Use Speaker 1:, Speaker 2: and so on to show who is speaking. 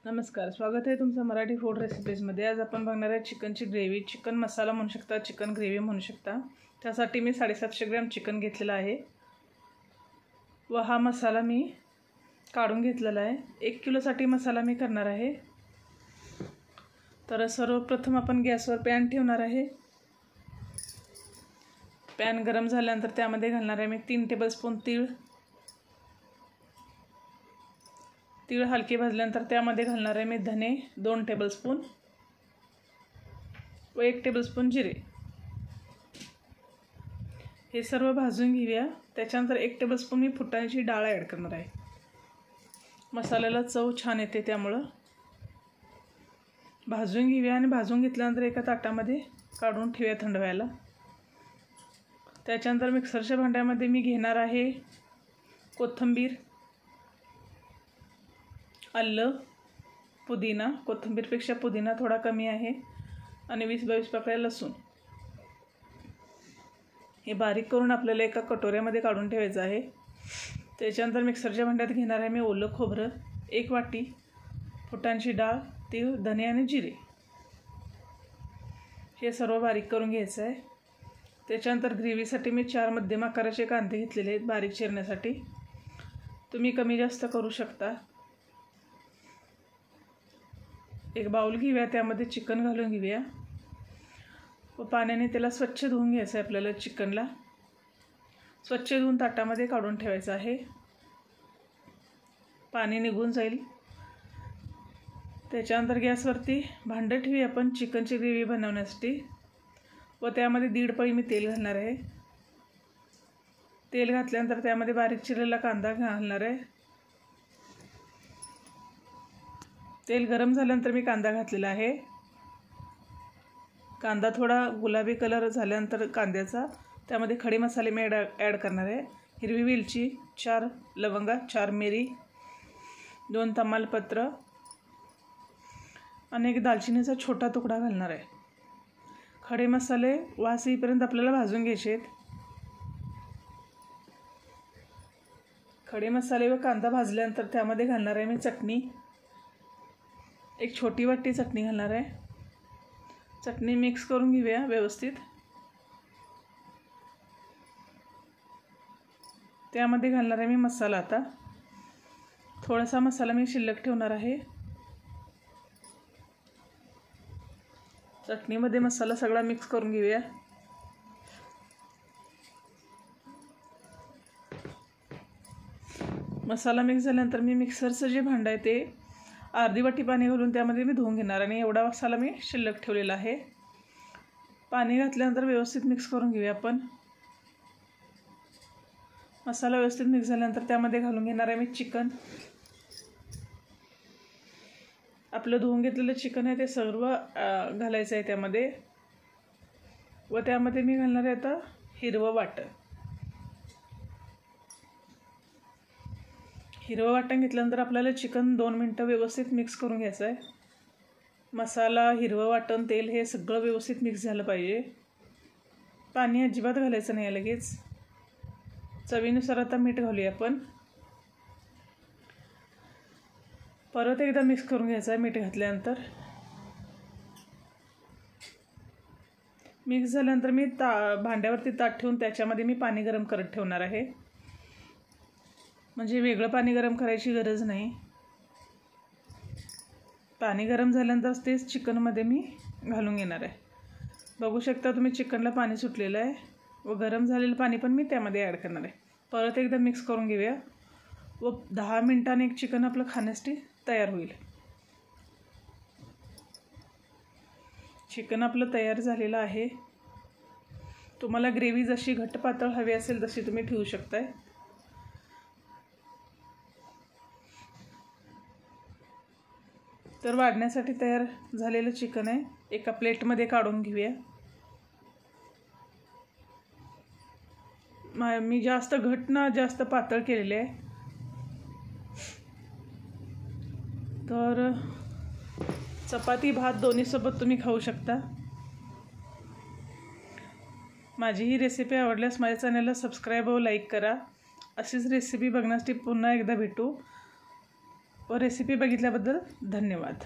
Speaker 1: नमस्कार, स्वागत आहे तुमचं मराठी फूड रेसिपीजमध्ये। आज आपण बघणार आहे चिकनची ग्रेव्ही। चिकन मसाला म्हणू शकता, चिकन ग्रेव्ही म्हणू शकता। त्यासाठी मी 750 ग्रॅम चिकन घेतलेला आहे व हा मसाला मी काढून घेतलेला आहे। 1 किलोसाठी मसाला मी करणार आहे। तर सर्वप्रथम आपण गॅसवर पॅन ठेवणार आहे। पॅन गरम झाल्यानंतर त्यामध्ये घालणार आहे मी 3 टेबलस्पून तीळ। तीळ हलके भाजल्यानंतर त्यामध्ये घालणार आहे मी धने 2 टेबलस्पून व 1 टेबलस्पून जिरे। हे सर्व भाजून घेऊया। त्याच्यानंतर 1 टेबलस्पून मी फुटाण्याची डाळ ॲड करणार आहे। मसाल्याला चव छान येते, त्यामुळे भाजून घेऊया आणि भाजून घेतल्यानंतर एका ताटामध्ये काढून ठेवूया थंड व्हायला। त्याच्यानंतर मिक्सरच्या भांड्यामध्ये मी घेणार आहे कोथिंबीर, आलं, पुदिना, कोथिंबीरपेक्षा पुदिना थोडा कमी आहे, आणि 20-22 पाकळ्या लसूण। हे बारीक करून आपल्याला एका कटोऱ्यामध्ये काढून ठेवायचं आहे। त्याच्यानंतर मिक्सरच्या भांड्यात घेणार आहे मी ओलं खोबरं 1 वाटी, फुटाण्याची डाळ, तीळ, धने आणि जिरे। हे सर्व बारीक करून घ्यायचं आहे। त्याच्यानंतर ग्रेव्हीसाठी मी 4 मध्यम आकाराचे कांदे घेतलेले आहेत बारीक चिरण्यासाठी। तुम्ही कमी जास्त करू शकता। एक बाउल घेऊया, त्यामध्ये चिकन घालून घेऊया व पाण्याने त्याला स्वच्छ धुवून घ्यायचं आहे। आपल्याला चिकनला स्वच्छ धुवून ताटामध्ये काढून ठेवायचं आहे, पाणी निघून जाईल। त्याच्यानंतर गॅसवरती भांडं ठेवूया आपण चिकनची ग्रेव्ही बनवण्यासाठी व त्यामध्ये 1.5 पळी मी तेल घालणार आहे। तेल घातल्यानंतर त्यामध्ये बारीक चिरलेला कांदा घालणार आहे। तेल गरम झाल्यानंतर मी कांदा घातलेला आहे। कांदा थोडा गुलाबी कलर झाल्यानंतर कांद्याचा त्यामध्ये खडे मसाले मी ॲड करणार आहे। हिरवी वेलची 4 लवंगा, 4 मिरी, 2 तमालपत्र आणि 1 दालचिनीचा छोटा तुकडा घालणार आहे। खडे मसाले वास येईपर्यंत आपल्याला भाजून घ्यायचे आहेत। खडे मसाले व कांदा भाजल्यानंतर त्यामध्ये घालणार आहे मी चटणी, 1 छोटी वाटी चटणी घालणार आहे। चटणी मिक्स करून घेऊया व्यवस्थित। त्यामध्ये घालणार आहे मी मसाला। आता थोडासा मसाला मी शिल्लक ठेवणार आहे। चटणीमध्ये मसाला सगळा मिक्स करून घेऊया। मसाला मिक्स झाल्यानंतर मी मिक्सरचं जे भांडं आहे ते अर्धी वाटी पाणी घालून त्यामध्ये मी धुवून घेणार, आणि एवढा मसाला मी शिल्लक ठेवलेला आहे। पाणी घातल्यानंतर व्यवस्थित मिक्स करून घेऊया आपण। मसाला व्यवस्थित मिक्स झाल्यानंतर त्यामध्ये घालून घेणार आहे मी चिकन। आपलं धुवून घेतलेलं चिकन आहे ते सर्व घालायचं आहे त्यामध्ये, व त्यामध्ये मी घालणार आहे आता हिरवं वाटण। हिरवं वाटण घेतल्यानंतर आपल्याला चिकन 2 मिनटं व्यवस्थित मिक्स करून घ्यायचं आहे। मसाला, हिरवं वाटण, तेल हे सगळं व्यवस्थित मिक्स झालं पाहिजे। पाणी अजिबात घालायचं नाही लगेच। चवीनुसार आता मीठ घालूया आपण। परत एकदा मिक्स करून घ्यायचं आहे मीठ घातल्यानंतर। मिक्स झाल्यानंतर मी भांड्यावरती ताट ठेवून त्याच्यामध्ये मी पाणी गरम करत ठेवणार आहे, म्हणजे वेगळं पाणी गरम करायची गरज नाही। पाणी गरम झाल्यानंतर तेच चिकनमध्ये मी घालून घेणार आहे। बघू शकता तुम्ही चिकनला पाणी सुटलेलं आहे व गरम झालेलं पाणी पण मी त्यामध्ये ॲड करणार आहे। परत एकदा मिक्स करून घेऊया व 10 मिनिटांनी एक चिकन आपलं खाण्यासाठी तयार होईल। चिकन आपलं तयार झालेलं आहे। तुम्हाला ग्रेव्ही जशी घट्ट पातळ हवी असेल तशी तुम्ही ठेवू शकताय। तर वाढण्यासाठी तयार झालेलं चिकन आहे, एका प्लेटमध्ये काढून घेऊया। मी जास्त घट्ट ना जास्त पातळ केलेले आहे, तर चपाती भात दोन्हीसोबत तुम्ही खाऊ शकता। माझी ही रेसिपी आवडल्यास माझ्या चॅनलला सबस्क्राईब व लाईक करा। अशीच रेसिपी बघण्यासाठी पुन्हा एकदा भेटू। व रेसिपी बघितल्याबद्दल धन्यवाद.